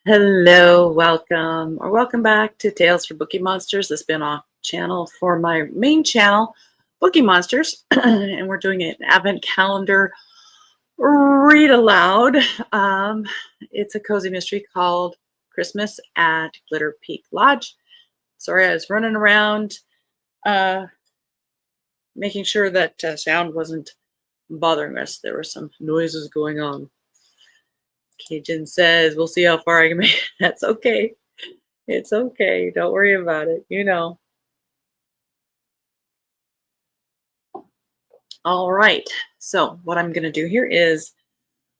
Hello, welcome or welcome back to Tales for Bookeemonsters, the spin-off channel for my main channel, Bookeemonsters, and we're doing an advent calendar read aloud. It's a cozy mystery called Christmas at Glitter Peak Lodge. Sorry, I was running around making sure that sound wasn't bothering us. There were some noises going on. Cajun says, we'll see how far I can make it. That's okay. It's okay. Don't worry about it. You know. All right. So what I'm going to do here is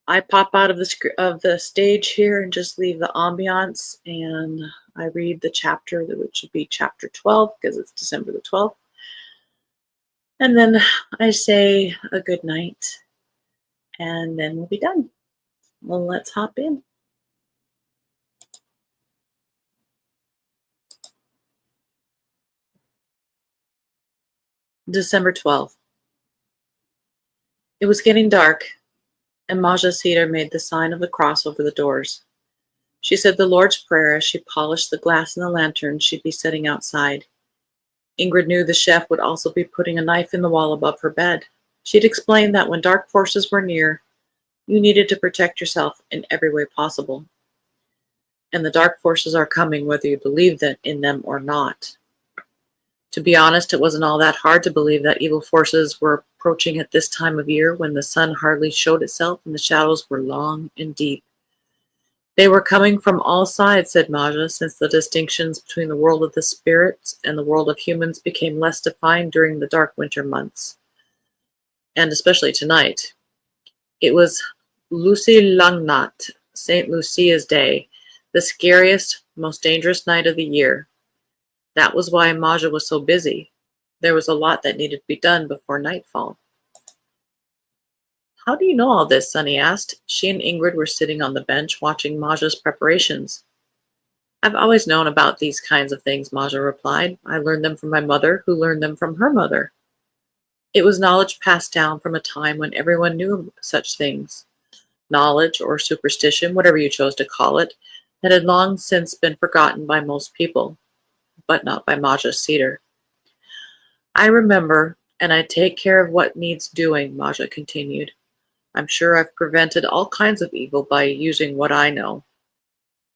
I pop out of the stage here and just leave the ambiance, and I read the chapter, which should be chapter 12 because it's December the 12th. And then I say a good night, and then we'll be done. Well, let's hop in. December 12th. It was getting dark, and Maja Cedar made the sign of the cross over the doors. She said the Lord's Prayer as she polished the glass in the lantern she'd be setting outside. Ingrid knew the chef would also be putting a knife in the wall above her bed. She'd explained that when dark forces were near, you needed to protect yourself in every way possible. And the dark forces are coming whether you believe in them or not. To be honest, it wasn't all that hard to believe that evil forces were approaching at this time of year when the sun hardly showed itself and the shadows were long and deep. They were coming from all sides, said Maja, since the distinctions between the world of the spirits and the world of humans became less defined during the dark winter months. And especially tonight. It was Lucy Langnat, St. Lucia's Day, the scariest, most dangerous night of the year. That was why Maja was so busy. There was a lot that needed to be done before nightfall. How do you know all this? Sunny asked. She and Ingrid were sitting on the bench watching Maja's preparations. I've always known about these kinds of things, Maja replied. I learned them from my mother, who learned them from her mother. It was knowledge passed down from a time when everyone knew such things. Knowledge or superstition, whatever you chose to call it, that had long since been forgotten by most people, but not by Maja Cedar. I remember, and I take care of what needs doing, Maja continued. I'm sure I've prevented all kinds of evil by using what I know.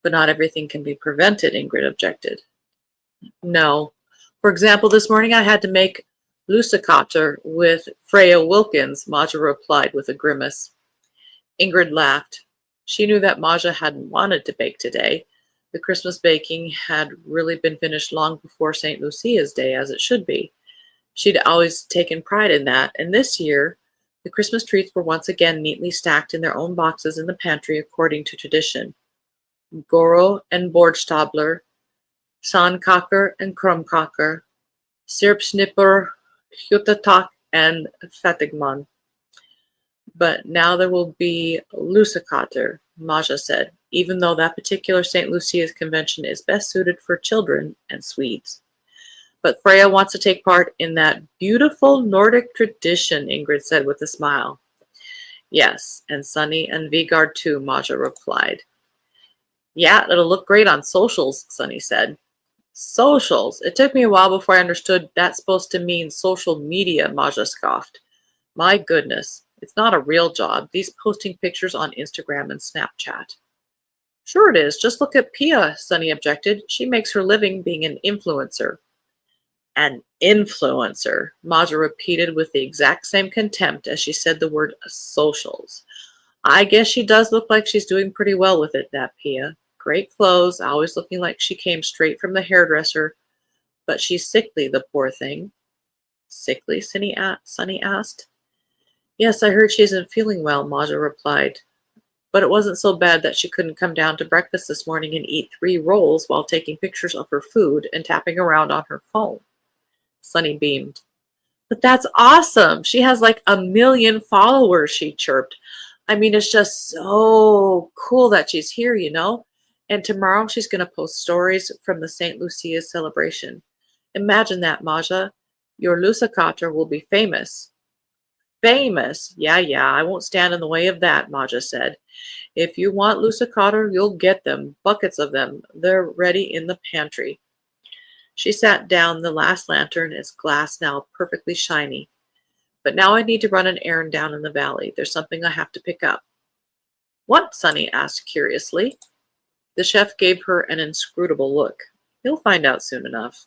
But not everything can be prevented, Ingrid objected. No. For example, this morning I had to make lucicater with Freya Wilkins, Maja replied with a grimace. Ingrid laughed. She knew that Maja hadn't wanted to bake today. The Christmas baking had really been finished long before St. Lucia's Day, as it should be. She'd always taken pride in that, and this year, the Christmas treats were once again neatly stacked in their own boxes in the pantry according to tradition. Goro and Bordstabler, Sandkaker and Krumkaker, Sirpsnipper, Hutatak, and Fatigman. But now there will be lucicater, Maja said, even though that particular St. Lucia's convention is best suited for children and Swedes. But Freya wants to take part in that beautiful Nordic tradition, Ingrid said with a smile. Yes, and Sunny and Vigard too, Maja replied. Yeah, it'll look great on socials, Sunny said. Socials? It took me a while before I understood that's supposed to mean social media, Maja scoffed. My goodness, it's not a real job, these posting pictures on Instagram and Snapchat. Sure it is, just look at Pia, Sunny objected. She makes her living being an influencer. An influencer, Maja repeated with the exact same contempt as she said the word socials. I guess she does look like she's doing pretty well with it, that Pia. Great clothes, always looking like she came straight from the hairdresser. But she's sickly, the poor thing. Sickly? Sunny asked. Yes, I heard she isn't feeling well, Maja replied. But it wasn't so bad that she couldn't come down to breakfast this morning and eat 3 rolls while taking pictures of her food and tapping around on her phone. Sunny beamed. But that's awesome. She has like 1 million followers, she chirped. I mean, it's just so cool that she's here, you know? And tomorrow she's going to post stories from the St. Lucia's celebration. Imagine that, Maja. Your lucicater will be famous. Famous? Yeah, I won't stand in the way of that, Maja said. If you want lucicater, you'll get them, buckets of them. They're ready in the pantry. She sat down the last lantern, its glass now perfectly shiny. But now I need to run an errand down in the valley. There's something I have to pick up. What? Sonny asked curiously. The chef gave her an inscrutable look. You'll find out soon enough.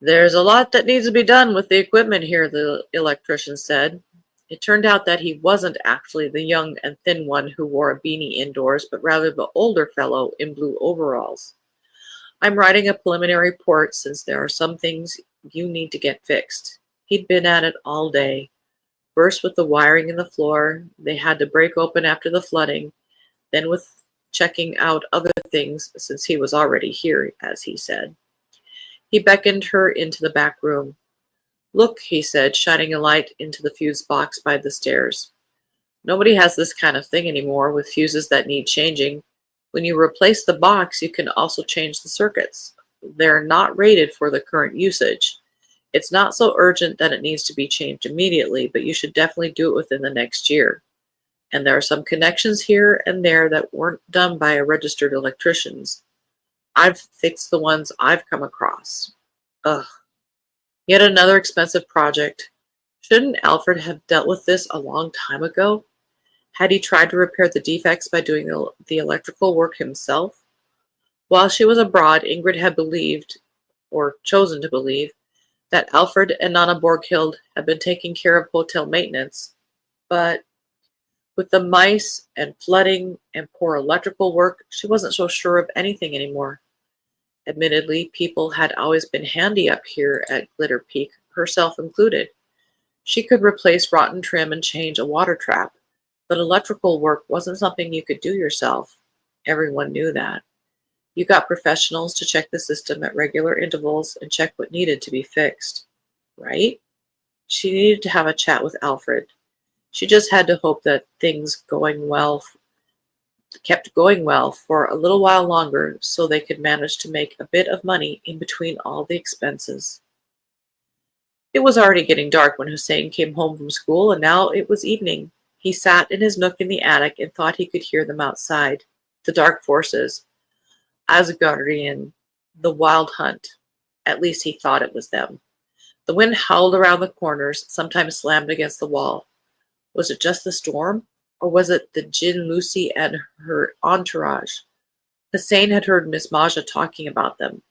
There's a lot that needs to be done with the equipment here, the electrician said. It turned out that he wasn't actually the young and thin one who wore a beanie indoors, but rather the older fellow in blue overalls. I'm writing a preliminary report since there are some things you need to get fixed. He'd been at it all day. First with the wiring in the floor they had to break open after the flooding, then with checking out other things since he was already here, as he said. He beckoned her into the back room. Look, he said, shining a light into the fuse box by the stairs. Nobody has this kind of thing anymore with fuses that need changing. When you replace the box, you can also change the circuits. They're not rated for the current usage. It's not so urgent that it needs to be changed immediately, but you should definitely do it within the next year. And there are some connections here and there that weren't done by registered electricians. I've fixed the ones I've come across. Ugh. Yet another expensive project. Shouldn't Alfred have dealt with this a long time ago? Had he tried to repair the defects by doing the electrical work himself? While she was abroad, Ingrid had believed, or chosen to believe, that Alfred and Nana Borghild had been taking care of hotel maintenance. But with the mice and flooding and poor electrical work, she wasn't so sure of anything anymore. Admittedly, people had always been handy up here at Glitter Peak, herself included. She could replace rotten trim and change a water trap, but electrical work wasn't something you could do yourself. Everyone knew that. You got professionals to check the system at regular intervals and check what needed to be fixed. Right? She needed to have a chat with Alfred. She just had to hope that things kept going well for a little while longer so they could manage to make a bit of money in between all the expenses. It was already getting dark when Hussein came home from school, and now it was evening. He sat in his nook in the attic and thought he could hear them outside. The dark forces. Asgardian. The wild hunt. At least he thought it was them. The wind howled around the corners, sometimes slammed against the wall. Was it just the storm? Or was it the Jinn Lucy and her entourage? Hussein had heard Miss Maja talking about them.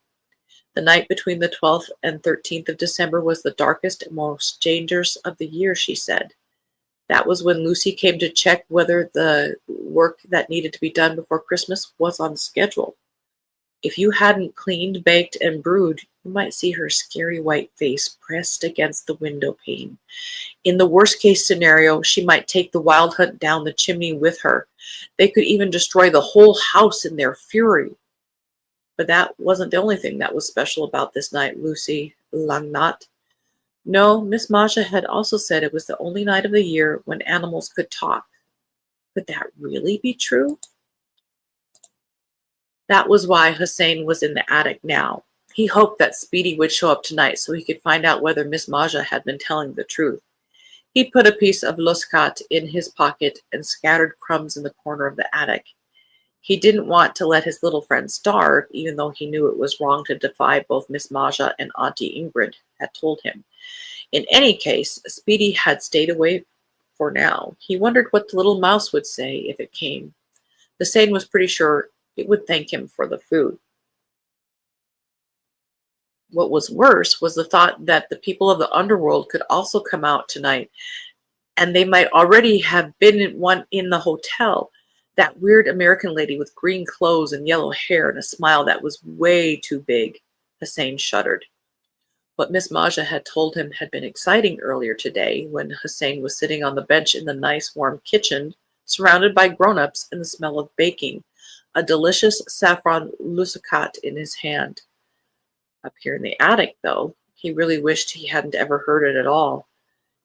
The night between the 12th and 13th of December was the darkest and most dangerous of the year, she said. That was when Lucy came to check whether the work that needed to be done before Christmas was on schedule. If you hadn't cleaned, baked, and brewed, you might see her scary white face pressed against the window pane. In the worst-case scenario, she might take the wild hunt down the chimney with her. They could even destroy the whole house in their fury. But that wasn't the only thing that was special about this night, Lucy Langnat. No, Miss Maja had also said it was the only night of the year when animals could talk. Could that really be true? That was why Hussein was in the attic now. He hoped that Speedy would show up tonight so he could find out whether Miss Maja had been telling the truth. He put a piece of luskat in his pocket and scattered crumbs in the corner of the attic. He didn't want to let his little friend starve, even though he knew it was wrong to defy both Miss Maja and Auntie Ingrid had told him. In any case, Speedy had stayed away for now. He wondered what the little mouse would say if it came. Hussein was pretty sure it would thank him for the food. What was worse was the thought that the people of the underworld could also come out tonight, and they might already have been in the hotel. That weird American lady with green clothes and yellow hair and a smile that was way too big. Hussein shuddered. What Miss Maja had told him had been exciting earlier today when Hussein was sitting on the bench in the nice warm kitchen, surrounded by grown-ups and the smell of baking, a delicious saffron lucicat in his hand. Up here in the attic, though, he really wished he hadn't ever heard it at all.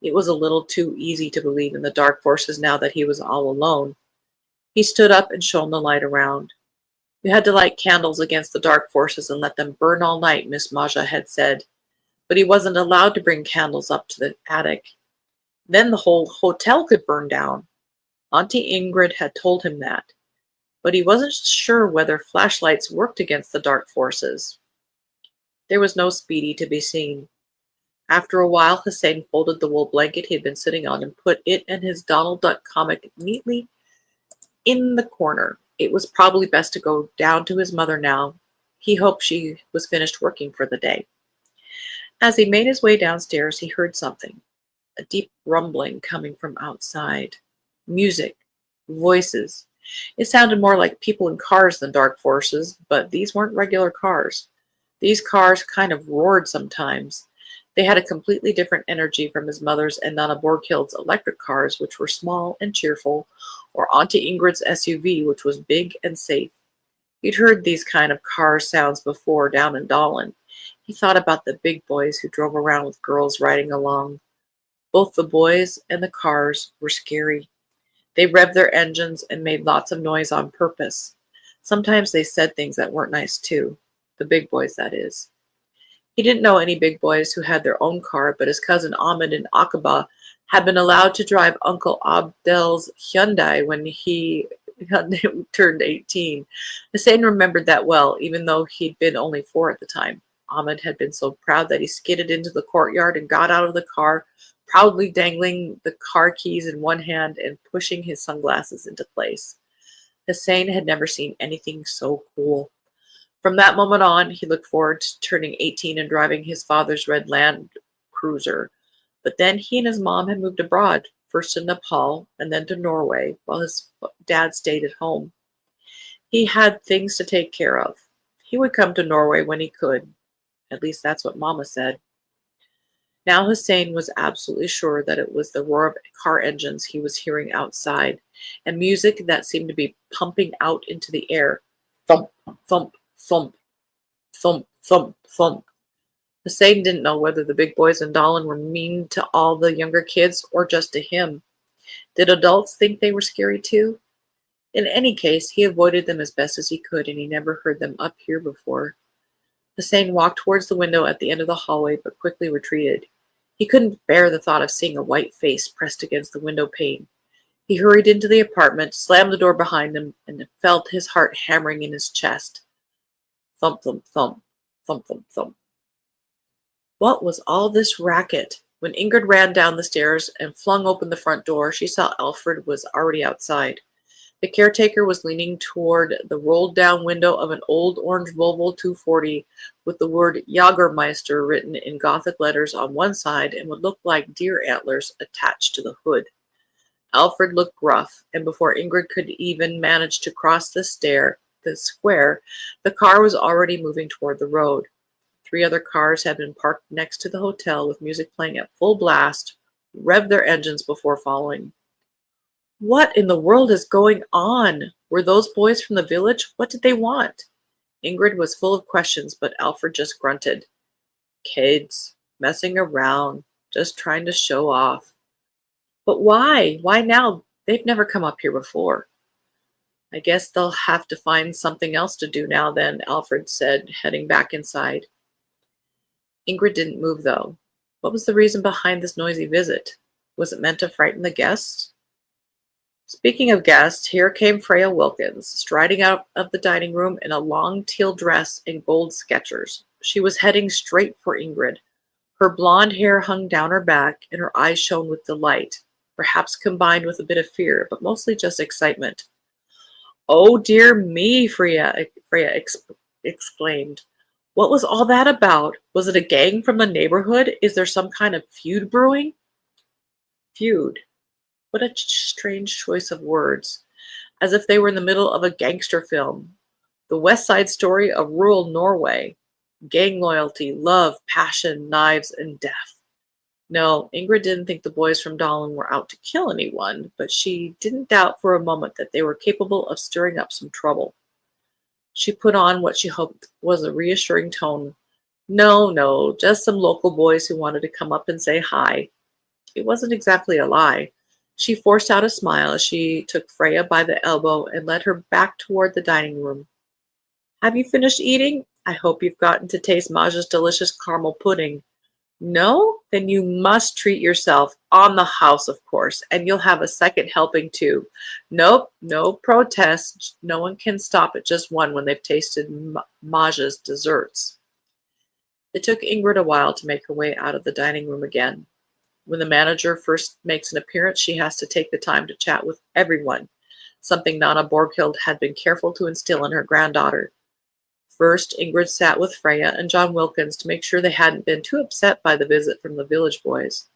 It was a little too easy to believe in the dark forces now that he was all alone. He stood up and shone the light around. You had to light candles against the dark forces and let them burn all night, Miss Maja had said. but he wasn't allowed to bring candles up to the attic. Then the whole hotel could burn down. Auntie Ingrid had told him that, but he wasn't sure whether flashlights worked against the dark forces. There was no Speedy to be seen. After a while, Hussein folded the wool blanket he had been sitting on and put it and his Donald Duck comic neatly in the corner. It was probably best to go down to his mother now. He hoped she was finished working for the day. As he made his way downstairs, he heard something, a deep rumbling coming from outside. Music, voices. It sounded more like people in cars than dark forces, but these weren't regular cars. These cars kind of roared sometimes. They had a completely different energy from his mother's and Nana Borghild's electric cars, which were small and cheerful, or Auntie Ingrid's SUV, which was big and safe. He'd heard these kind of car sounds before down in Dallin. He thought about the big boys who drove around with girls riding along. Both the boys and the cars were scary. They revved their engines and made lots of noise on purpose. Sometimes they said things that weren't nice too. The big boys, that is. He didn't know any big boys who had their own car, but his cousin Ahmed in Aqaba had been allowed to drive Uncle Abdel's Hyundai when he turned 18. Hussein remembered that well, even though he'd been only 4 at the time. Ahmed had been so proud that he skidded into the courtyard and got out of the car, proudly dangling the car keys in one hand and pushing his sunglasses into place. Hussein had never seen anything so cool. From that moment on, he looked forward to turning 18 and driving his father's red Land Cruiser. But then he and his mom had moved abroad, first to Nepal and then to Norway, while his dad stayed at home. He had things to take care of. He would come to Norway when he could. At least that's what Mama said. Now Hussein was absolutely sure that it was the roar of car engines he was hearing outside, and music that seemed to be pumping out into the air. Thump, thump, thump, thump, thump, thump. Hussein didn't know whether the big boys in Dallin were mean to all the younger kids or just to him. Did adults think they were scary too? In any case, he avoided them as best as he could, and he never heard them up here before. Hussein walked towards the window at the end of the hallway, but quickly retreated. He couldn't bear the thought of seeing a white face pressed against the window pane. He hurried into the apartment, slammed the door behind him, and felt his heart hammering in his chest. Thump, thump, thump, thump, thump, thump. What was all this racket? When Ingrid ran down the stairs and flung open the front door, she saw Alfred was already outside. The caretaker was leaning toward the rolled-down window of an old orange Volvo 240 with the word Jagermeister written in Gothic letters on one side and what looked like deer antlers attached to the hood. Alfred looked gruff, and before Ingrid could even manage to cross the square, the car was already moving toward the road. 3 other cars had been parked next to the hotel with music playing at full blast, revved their engines before following. What in the world is going on? Were those boys from the village? What did they want? Ingrid was full of questions, but Alfred just grunted. Kids, messing around, just trying to show off. But why? Why now? They've never come up here before. I guess they'll have to find something else to do now then, Alfred said, heading back inside. Ingrid didn't move, though. What was the reason behind this noisy visit? Was it meant to frighten the guests? Speaking of guests, here came Freya Wilkins, striding out of the dining room in a long teal dress and gold sketchers. She was heading straight for Ingrid. Her blonde hair hung down her back, and her eyes shone with delight, perhaps combined with a bit of fear, but mostly just excitement. "Oh, dear me," Freya exclaimed. "What was all that about? Was it a gang from the neighborhood? Is there some kind of feud brewing?" Feud. What a strange choice of words, as if they were in the middle of a gangster film. The West Side Story of rural Norway. Gang loyalty, love, passion, knives, and death. No, Ingrid didn't think the boys from Dallin were out to kill anyone, but she didn't doubt for a moment that they were capable of stirring up some trouble. She put on what she hoped was a reassuring tone. No, just some local boys who wanted to come up and say hi. It wasn't exactly a lie. She forced out a smile as she took Freya by the elbow and led her back toward the dining room. "Have you finished eating? I hope you've gotten to taste Maja's delicious caramel pudding. No? Then you must treat yourself on the house, of course, and you'll have a second helping too. Nope, no protest. No one can stop at just one when they've tasted Maja's desserts. It took Ingrid a while to make her way out of the dining room again. When the manager first makes an appearance, she has to take the time to chat with everyone, something Nana Borghild had been careful to instill in her granddaughter. First, Ingrid sat with Freya and John Wilkins to make sure they hadn't been too upset by the visit from the village boys.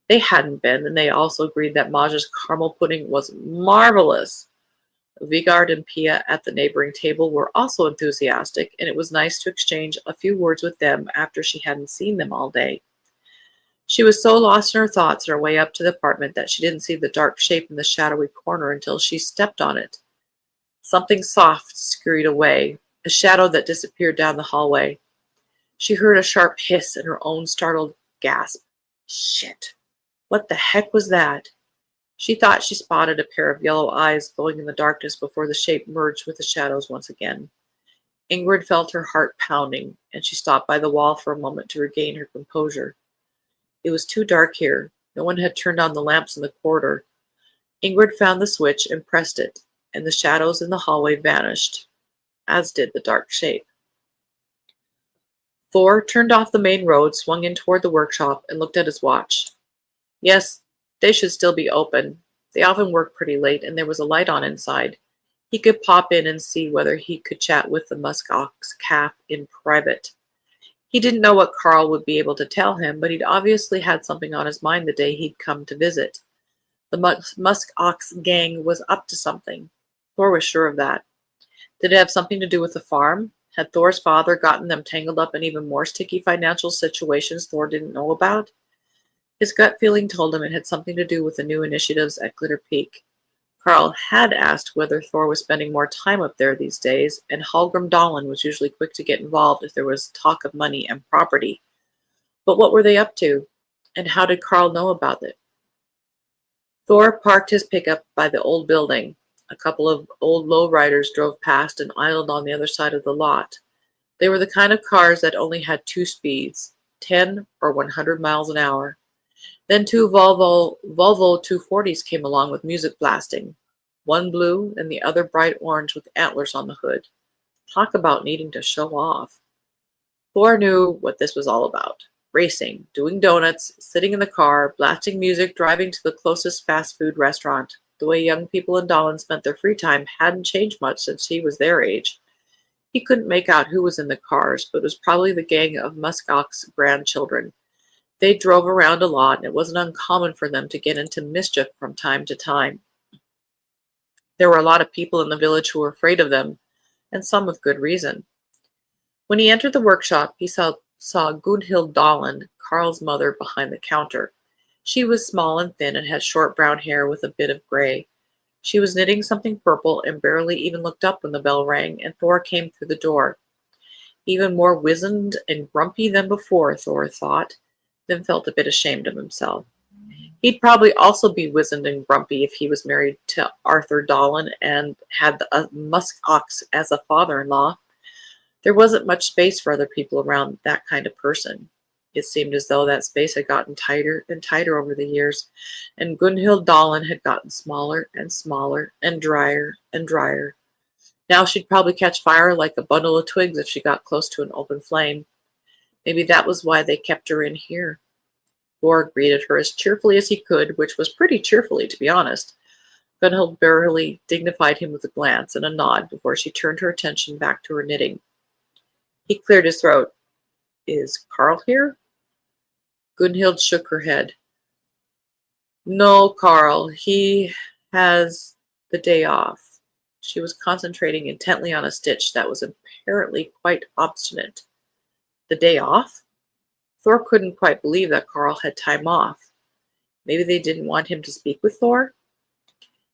They hadn't been, and they also agreed that Maja's caramel pudding was marvelous. Vigard and Pia at the neighboring table were also enthusiastic, and it was nice to exchange a few words with them after she hadn't seen them all day. She was so lost in her thoughts on her way up to the apartment that she didn't see the dark shape in the shadowy corner until she stepped on it. Something soft scurried away, a shadow that disappeared down the hallway. She heard a sharp hiss and her own startled gasp. Shit! What the heck was that? She thought she spotted a pair of yellow eyes glowing in the darkness before the shape merged with the shadows once again. Ingrid felt her heart pounding, and she stopped by the wall for a moment to regain her composure. It was too dark here. No one had turned on the lamps in the corridor. Ingrid found the switch and pressed it, and the shadows in the hallway vanished, as did the dark shape. Thor turned off the main road, swung in toward the workshop, and looked at his watch. Yes, they should still be open. They often work pretty late, and there was a light on inside. He could pop in and see whether he could chat with the muskox calf in private. He didn't know what Carl would be able to tell him, but he'd obviously had something on his mind the day he'd come to visit. The muskox gang was up to something. Thor was sure of that. Did it have something to do with the farm? Had Thor's father gotten them tangled up in even more sticky financial situations Thor didn't know about? His gut feeling told him it had something to do with the new initiatives at Glitter Peak. Carl had asked whether Thor was spending more time up there these days, and Hallgrim Dahlen was usually quick to get involved if there was talk of money and property. But what were they up to, and how did Carl know about it? Thor parked his pickup by the old building. A couple of old lowriders drove past and idled on the other side of the lot. They were the kind of cars that only had two speeds, 10 or 100 miles an hour. Then two Volvo 240s came along with music blasting, one blue and the other bright orange with antlers on the hood. Talk about needing to show off. Thor knew what this was all about. Racing, doing donuts, sitting in the car, blasting music, driving to the closest fast food restaurant. The way young people in Dahlen spent their free time hadn't changed much since he was their age. He couldn't make out who was in the cars, but it was probably the gang of muskox grandchildren. They drove around a lot, and it wasn't uncommon for them to get into mischief from time to time. There were a lot of people in the village who were afraid of them, and some with good reason. When he entered the workshop, he saw Gunhild Dahlen, Carl's mother, behind the counter. She was small and thin and had short brown hair with a bit of gray. She was knitting something purple and barely even looked up when the bell rang, and Thor came through the door. Even more wizened and grumpy than before, Thor thought, then felt a bit ashamed of himself. He'd probably also be wizened and grumpy if he was married to Arthur Dahlen and had a muskox as a father-in-law. There wasn't much space for other people around that kind of person. It seemed as though that space had gotten tighter and tighter over the years, and Gunhild Dahlen had gotten smaller and smaller and drier and drier. Now she'd probably catch fire like a bundle of twigs if she got close to an open flame. Maybe that was why they kept her in here. Thor greeted her as cheerfully as he could, which was pretty cheerfully, to be honest. Gunhild barely dignified him with a glance and a nod before she turned her attention back to her knitting. He cleared his throat. Is Carl here? Gunhild shook her head. No, Carl. He has the day off. She was concentrating intently on a stitch that was apparently quite obstinate. The day off? Thor couldn't quite believe that Carl had time off. Maybe they didn't want him to speak with Thor?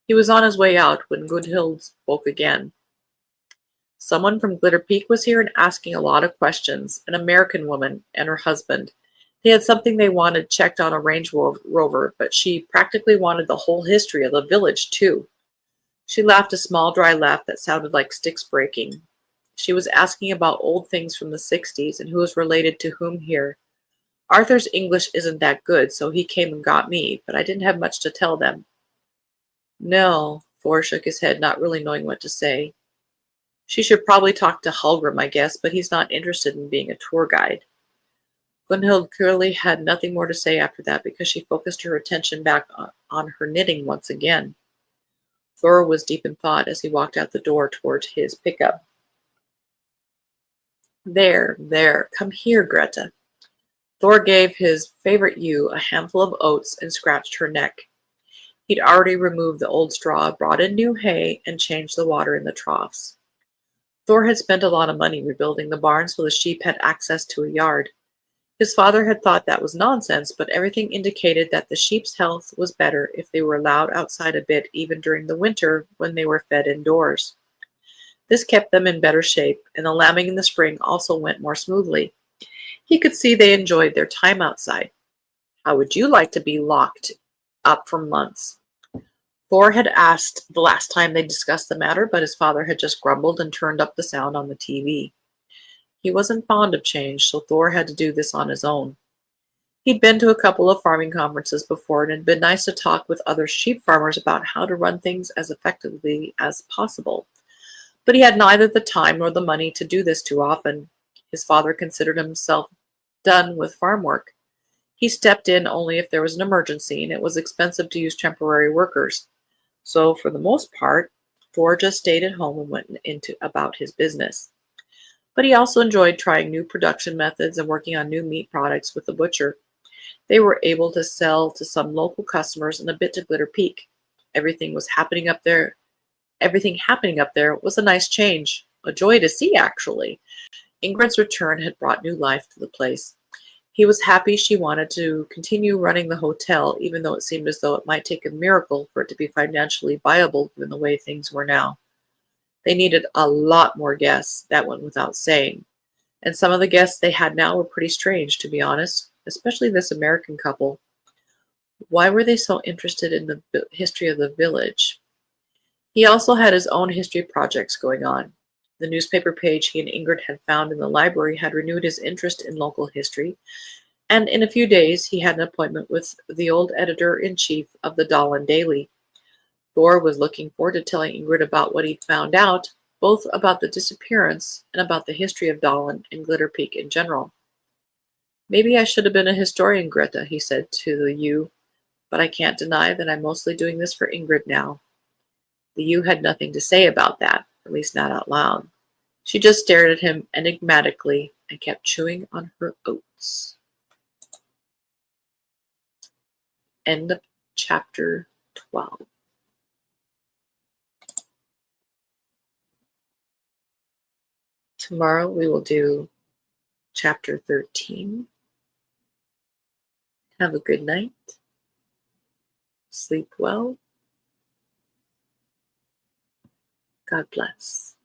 He was on his way out when Gunhild spoke again. Someone from Glitter Peak was here and asking a lot of questions, an American woman and her husband. They had something they wanted checked on a Range Rover, but she practically wanted the whole history of the village, too. She laughed a small, dry laugh that sounded like sticks breaking. She was asking about old things from the 60s and who was related to whom here. Arthur's English isn't that good, so he came and got me, but I didn't have much to tell them. No, Thor shook his head, not really knowing what to say. She should probably talk to Hallgrim, I guess, but he's not interested in being a tour guide. Gunhild clearly had nothing more to say after that because she focused her attention back on her knitting once again. Thor was deep in thought as he walked out the door toward his pickup. There, come here, Greta. Thor gave his favorite ewe a handful of oats and scratched her neck. He'd already removed the old straw, brought in new hay, and changed the water in the troughs. Thor had spent a lot of money rebuilding the barn so the sheep had access to a yard. His father had thought that was nonsense, but everything indicated that the sheep's health was better if they were allowed outside a bit even during the winter when they were fed indoors. This kept them in better shape, and the lambing in the spring also went more smoothly. He could see they enjoyed their time outside. How would you like to be locked up for months? Thor had asked the last time they discussed the matter, but his father had just grumbled and turned up the sound on the TV. He wasn't fond of change, so Thor had to do this on his own. He'd been to a couple of farming conferences before, and it had been nice to talk with other sheep farmers about how to run things as effectively as possible. But he had neither the time nor the money to do this too often. His father considered himself done with farm work. He stepped in only if there was an emergency, and it was expensive to use temporary workers. So, for the most part, Thor just stayed at home and went about his business. But he also enjoyed trying new production methods and working on new meat products with the butcher. They were able to sell to some local customers and a bit to Glitter Peak. Everything happening up there was a nice change, a joy to see, actually. Ingrid's return had brought new life to the place. He was happy she wanted to continue running the hotel, even though it seemed as though it might take a miracle for it to be financially viable given the way things were now. They needed a lot more guests, that went without saying. And some of the guests they had now were pretty strange, to be honest, especially this American couple. Why were they so interested in the history of the village? He also had his own history projects going on. The newspaper page he and Ingrid had found in the library had renewed his interest in local history, and in a few days he had an appointment with the old editor-in-chief of the Dahlin Daily. Thor was looking forward to telling Ingrid about what he'd found out, both about the disappearance and about the history of Dahlin and Glitter Peak in general. Maybe I should have been a historian, Greta, he said to the ewe, but I can't deny that I'm mostly doing this for Ingrid now. The ewe had nothing to say about that, at least not out loud. She just stared at him enigmatically and kept chewing on her oats. End of chapter 12. Tomorrow we will do chapter 13. Have a good night. Sleep well. God bless.